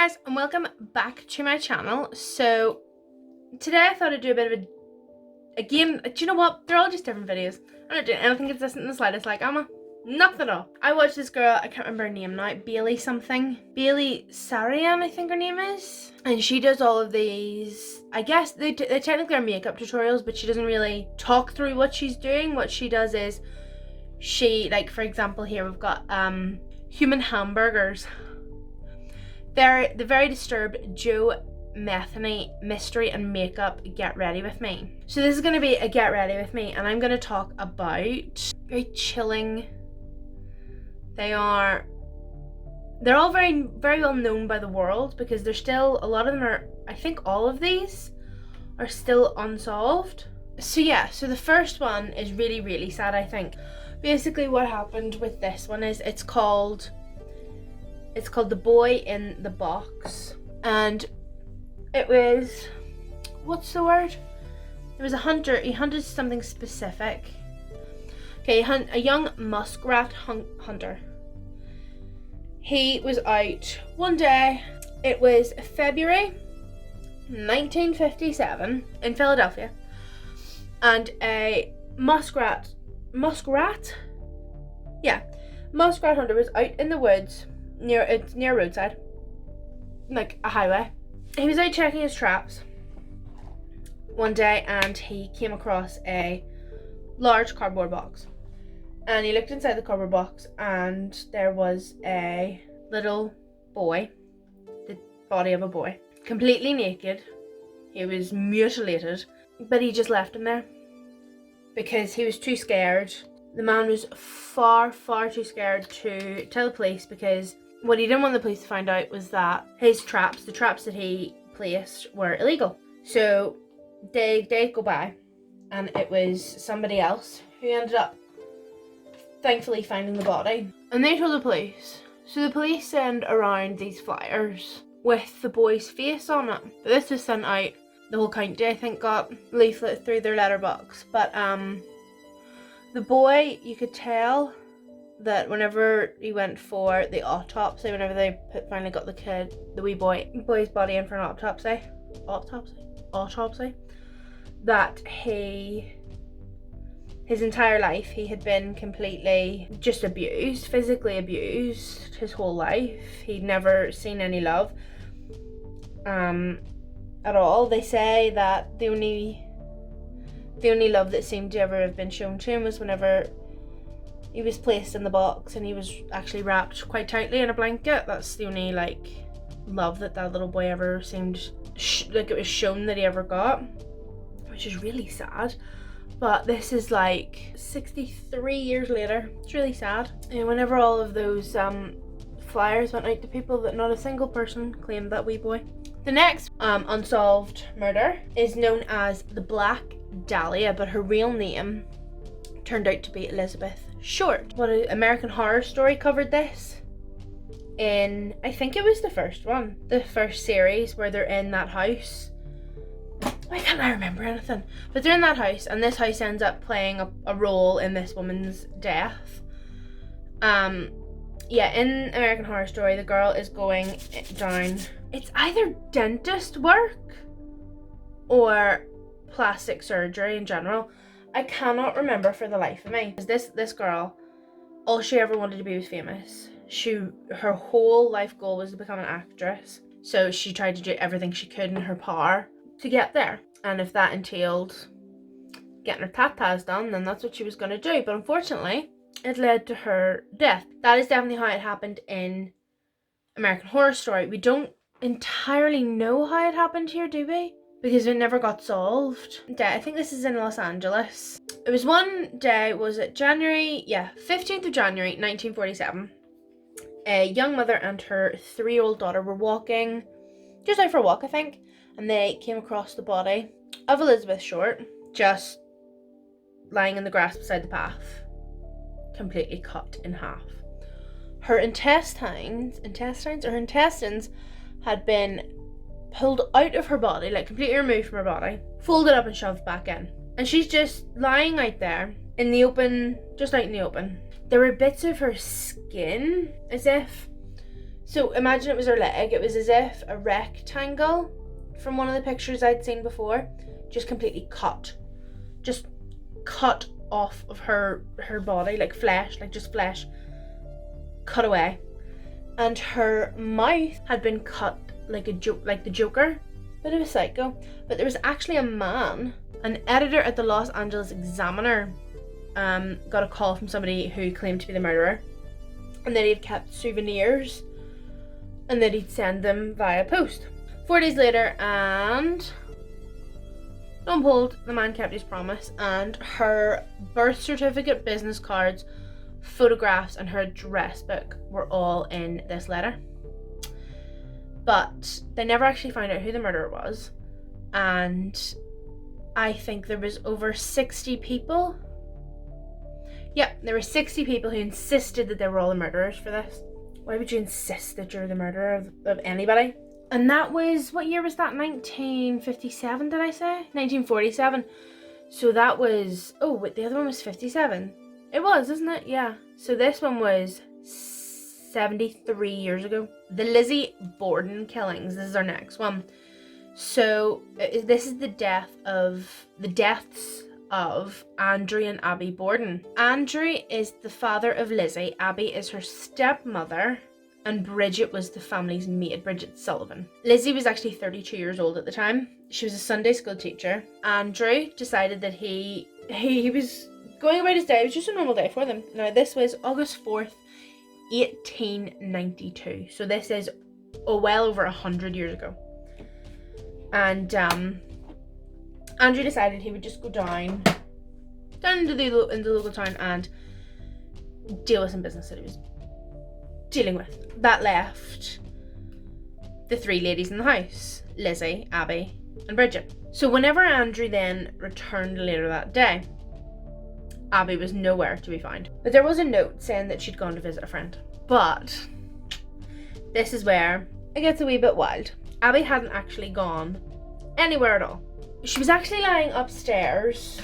guys, and welcome back to my channel. So today I thought I'd do a bit of a game. Do you know what? They're all just different videos. I'm not doing anything consistent in the slightest, like Emma. Nothing at all. I watched this girl, I can't remember her name now, Bailey something. Bailey Sarian, I think her name is. And she does all of these, I guess they technically are makeup tutorials, but she doesn't really talk through what she's doing. What she does is, like for example here we've got human hamburgers. They're the very disturbed Joe Metheny mystery and makeup get ready with me. So this is going to be a get ready with me, and I'm going to talk about very chilling. They're all very well known by the world, because there's still a lot of them are, I think all of these are still unsolved. So yeah, so the first one is really sad, I think. Basically what happened with this one is it's called The Boy in the Box, and it was, what's the word? It was a hunter. He hunted something specific. Okay, a young muskrat hunter. He was out one day. It was February 1957 in Philadelphia, and a muskrat hunter was out in the woods near a roadside, like a highway. He was out checking his traps one day, and he came across a large cardboard box, and he looked inside the cardboard box, and there was a little boy, the body of a boy, completely naked. He was mutilated, but he just left him there because he was too scared. The man was far too scared to tell the police, because what he didn't want the police to find out was that his traps, the traps that he placed, were illegal. So they go by, and it was somebody else who ended up thankfully finding the body. And they told the police. So the police send around these flyers with the boy's face on it. But this was sent out, the whole county I think got leaflet through their letterbox. But the boy, you could tell that whenever he went for the autopsy, whenever they finally got the wee boy's body in for an autopsy, that his entire life he had been completely just abused, physically abused his whole life. He'd never seen any love at all. They say that the only love that seemed to ever have been shown to him was whenever he was placed in the box and he was actually wrapped quite tightly in a blanket. That's the only love that little boy ever seemed like it was shown that he ever got, which is really sad. But this is 63 years later. It's really sad. And whenever all of those flyers went out to people, that not a single person claimed that wee boy. The next unsolved murder is known as the Black Dahlia, but her real name turned out to be Elizabeth Short. American Horror Story covered this in, I think it was the first series, where they're in that house. Why can't I remember anything? But they're in that house, and this house ends up playing a role in this woman's death. Yeah, in American Horror Story, the girl is going down, it's either dentist work or plastic surgery in general. I cannot remember for the life of me. This girl, all she ever wanted to be was famous. Her whole life goal was to become an actress. So she tried to do everything she could in her power to get there. And if that entailed getting her tatas done, then that's what she was going to do. But unfortunately, it led to her death. That is definitely how it happened in American Horror Story. We don't entirely know how it happened here, do we? Because it never got solved. I think this is in Los Angeles. It was one day, was it January? Yeah, 15th of January, 1947. A young mother and her 3-year-old daughter were walking, just out for a walk, I think, and they came across the body of Elizabeth Short, just lying in the grass beside the path, completely cut in half. Her intestines had been pulled out of her body, completely removed from her body, folded up and shoved back in. And she's just lying out there in the open, just out in the open. There were bits of her skin, as if So imagine it was her leg. It was as if a rectangle from one of the pictures I'd seen before, just completely cut. Just cut off of her body, like flesh, like just flesh. Cut away. And her mouth had been cut like the Joker. Bit of a psycho. But there was actually a man, an editor at the Los Angeles Examiner, got a call from somebody who claimed to be the murderer, and that he'd kept souvenirs and that he'd send them via post. 4 days later, and lo and behold, the man kept his promise, and her birth certificate, business cards, photographs, and her address book were all in this letter. But they never actually found out who the murderer was, and I think there was over 60 people. Yep, there were 60 people who insisted that they were all the murderers for this. Why would you insist that you're the murderer of anybody? And that was, what year was that? 1957, did I say? 1947. So that was, oh wait, the other one was 57. It was, isn't it? Yeah. So this one was 73 years ago. The Lizzie Borden killings. This is our next one. So this is the deaths of Andrew and Abby Borden. Andrew is the father of Lizzie. Abby is her stepmother. And Bridget was the family's maid, Bridget Sullivan. Lizzie was actually 32 years old at the time. She was a Sunday school teacher. Andrew decided that he was going about his day. It was just a normal day for them. Now this was August 4th, 1892. So this is well over 100 years ago. And Andrew decided he would just go down into the local town and deal with some business that he was dealing with. That left the three ladies in the house, Lizzie, Abby, and Bridget. So whenever Andrew then returned later that day, Abby was nowhere to be found. But there was a note saying that she'd gone to visit a friend. But this is where it gets a wee bit wild. Abby hadn't actually gone anywhere at all. She was actually lying upstairs,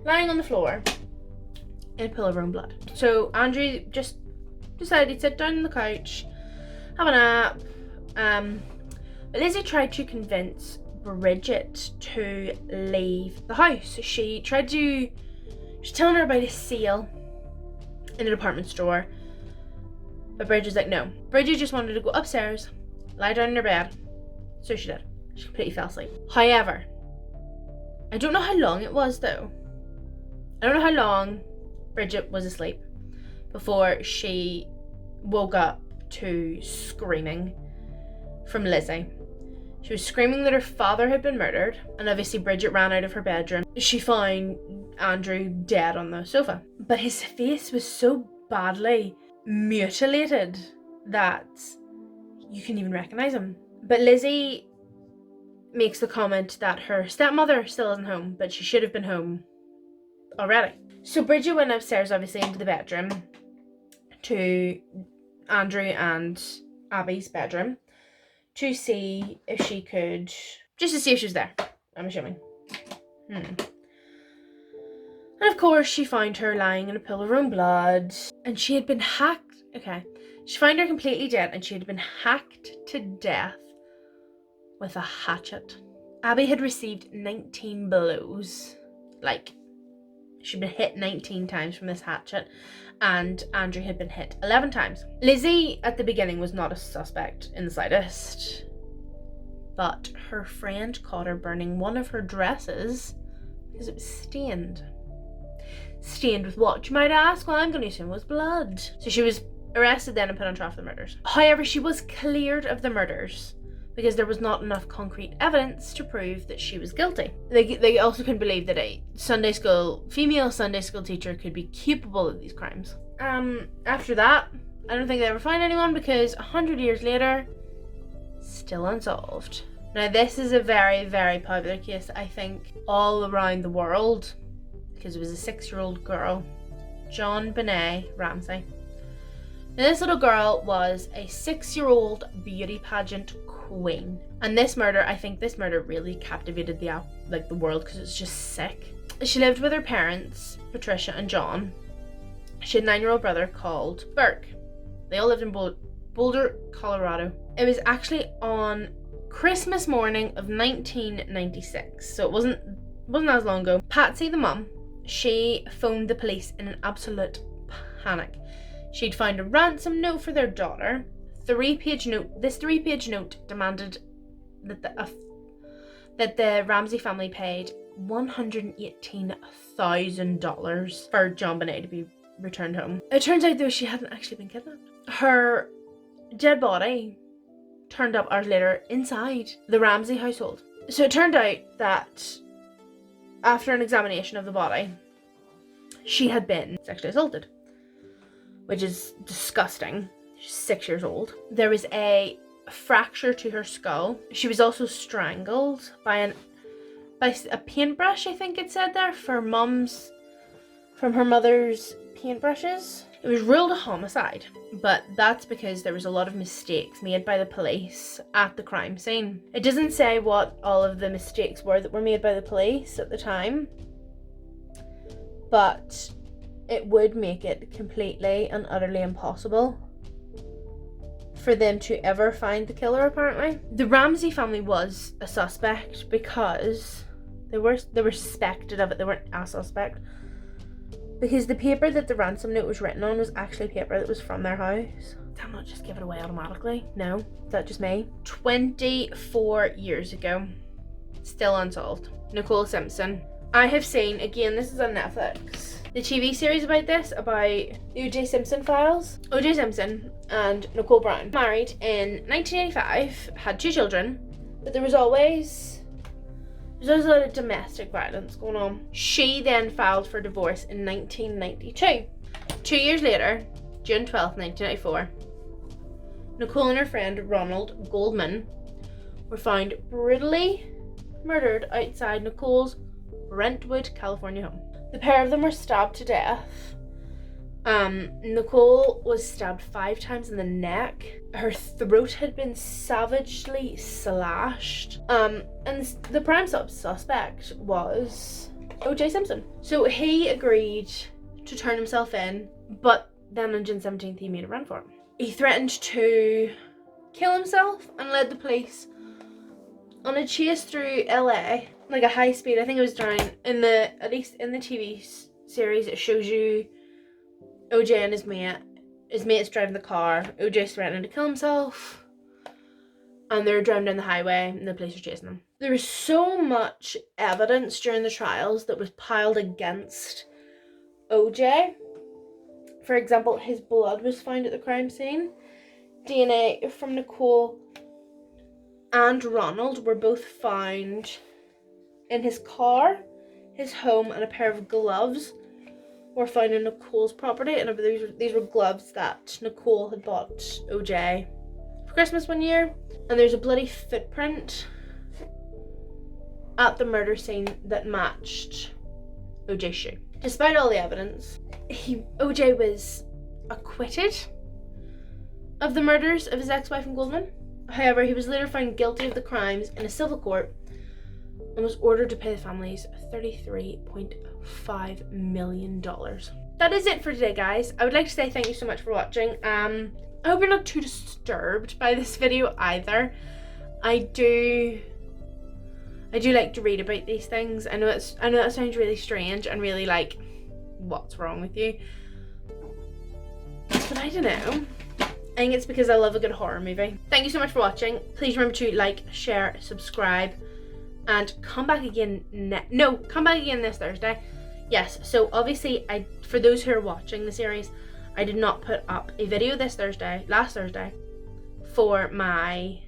lying on the floor, in a pool of her own blood. So Andrew just decided he'd sit down on the couch, have a nap. But Lizzie tried to convince Bridget to leave the house. She was telling her about a sale in a department store. But Bridget's like, no. Bridget just wanted to go upstairs, lie down in her bed. So she did. She completely fell asleep. However, I don't know how long it was though. I don't know how long Bridget was asleep before she woke up to screaming from Lizzie. She was screaming that her father had been murdered, and obviously Bridget ran out of her bedroom. She found Andrew dead on the sofa, but his face was so badly mutilated that you couldn't even recognize him. But Lizzie makes the comment that her stepmother still isn't home, but she should have been home already. So Bridget went upstairs, obviously, into the bedroom, to Andrew and Abby's bedroom, to see if she could, just to see if she was there, I'm assuming. And of course, she found her lying in a pool of her own blood, and she had been hacked. Okay, she found her completely dead, and she had been hacked to death with a hatchet. Abby had received 19 blows. Like, she'd been hit 19 times from this hatchet, and Andrew had been hit 11 times. Lizzie, at the beginning, was not a suspect in the slightest, but her friend caught her burning one of her dresses because it was stained. Stained with what, you might ask? Well, I'm going to assume it was blood. So she was arrested then and put on trial for the murders. However, she was cleared of the murders because there was not enough concrete evidence to prove that she was guilty. They also couldn't believe that a female Sunday school teacher could be capable of these crimes. After that, I don't think they ever found anyone because 100 years later, still unsolved. Now this is a very, very popular case, I think, all around the world, because it was a 6-year-old girl, JonBenet Ramsey. Now this little girl was a 6-year-old beauty pageant queen, and I think this murder really captivated the world because it's just sick. She lived with her parents, Patricia and John. She had a 9-year-old brother called Burke. They all lived in Boulder, Colorado. It was actually on Christmas morning of 1996, so it wasn't as long ago. Patsy, the mum, she phoned the police in an absolute panic. She'd found a ransom note for their daughter. This 3-page note demanded that the Ramsey family paid $118,000 for John Bonet to be returned home. It turns out though she hadn't actually been kidnapped. Her dead body turned up hours later inside the Ramsey household. So it turned out that after an examination of the body, she had been sexually assaulted, which is disgusting. She's 6 years old. There was a fracture to her skull. She was also strangled by a paintbrush, I think it said there, from her mother's paintbrushes. It was ruled a homicide, but that's because there was a lot of mistakes made by the police at the crime scene. It doesn't say what all of the mistakes were that were made by the police at the time, but it would make it completely and utterly impossible for them to ever find the killer, apparently. The Ramsey family was a suspect because they were suspected of it. They weren't a suspect. Because the paper that the ransom note was written on was actually paper that was from their house. Did I not just give it away automatically? No, is that just me? 24 years ago. Still unsolved. Nicole Simpson. I have seen, again, this is on Netflix, the TV series about this, about the O.J. Simpson files. O.J. Simpson and Nicole Brown married in 1985, had 2 children, but there was always a lot of domestic violence going on. She then filed for divorce in 1992. 2 years later, June 12th, 1994, Nicole and her friend Ronald Goldman were found brutally murdered outside Nicole's Brentwood, California home. The pair of them were stabbed to death. Nicole was stabbed 5 times in the neck. Her throat had been savagely slashed. And the prime suspect was O.J. Simpson. So he agreed to turn himself in, but then on June 17th he made a run for it. He threatened to kill himself and led the police on a chase through LA, like a high speed. I think it was during, at least in the TV series, it shows you OJ and his mate's driving the car. OJ's threatening to kill himself, and they're driving down the highway and the police are chasing them. There was so much evidence during the trials that was piled against OJ. For example, his blood was found at the crime scene. DNA from Nicole and Ronald were both found in his car, his home, and a pair of gloves were found in Nicole's property. And these were gloves that Nicole had bought OJ for Christmas one year. And there's a bloody footprint at the murder scene that matched OJ's shoe. Despite all the evidence, OJ was acquitted of the murders of his ex-wife and Goldman. However, he was later found guilty of the crimes in a civil court and was ordered to pay the families $33.5 million. That is it for today, guys. I would like to say thank you so much for watching. I hope you're not too disturbed by this video either. I do like to read about these things. I know that sounds really strange and really like, what's wrong with you? But I don't know. I think it's because I love a good horror movie. Thank you so much for watching. Please remember to like, share, subscribe, and come back again this Thursday. Yes, so obviously for those who are watching the series, I did not put up a video last Thursday, for my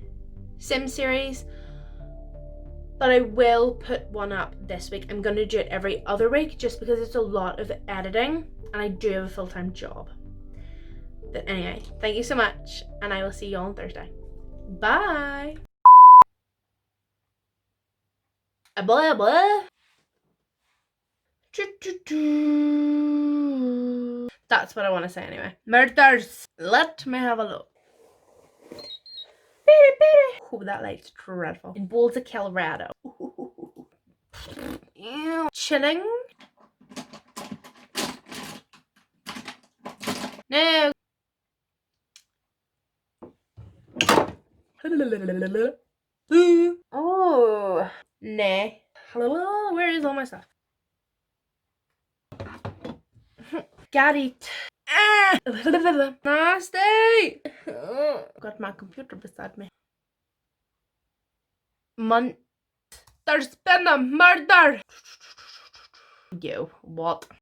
Sims series, but I will put one up this week. I'm going to do it every other week just because it's a lot of editing and I do have a full-time job. But anyway, thank you so much, and I will see you all on Thursday. Bye! Blah, blah. That's what I want to say anyway. Murders! Let me have a look. Oh, that light's dreadful. In Boulder, Colorado. Ew. Chilling? No. Oh, nay. Where is all my stuff? Got it. Ah! Nasty! Got my computer beside me. There's been a murder! You, what?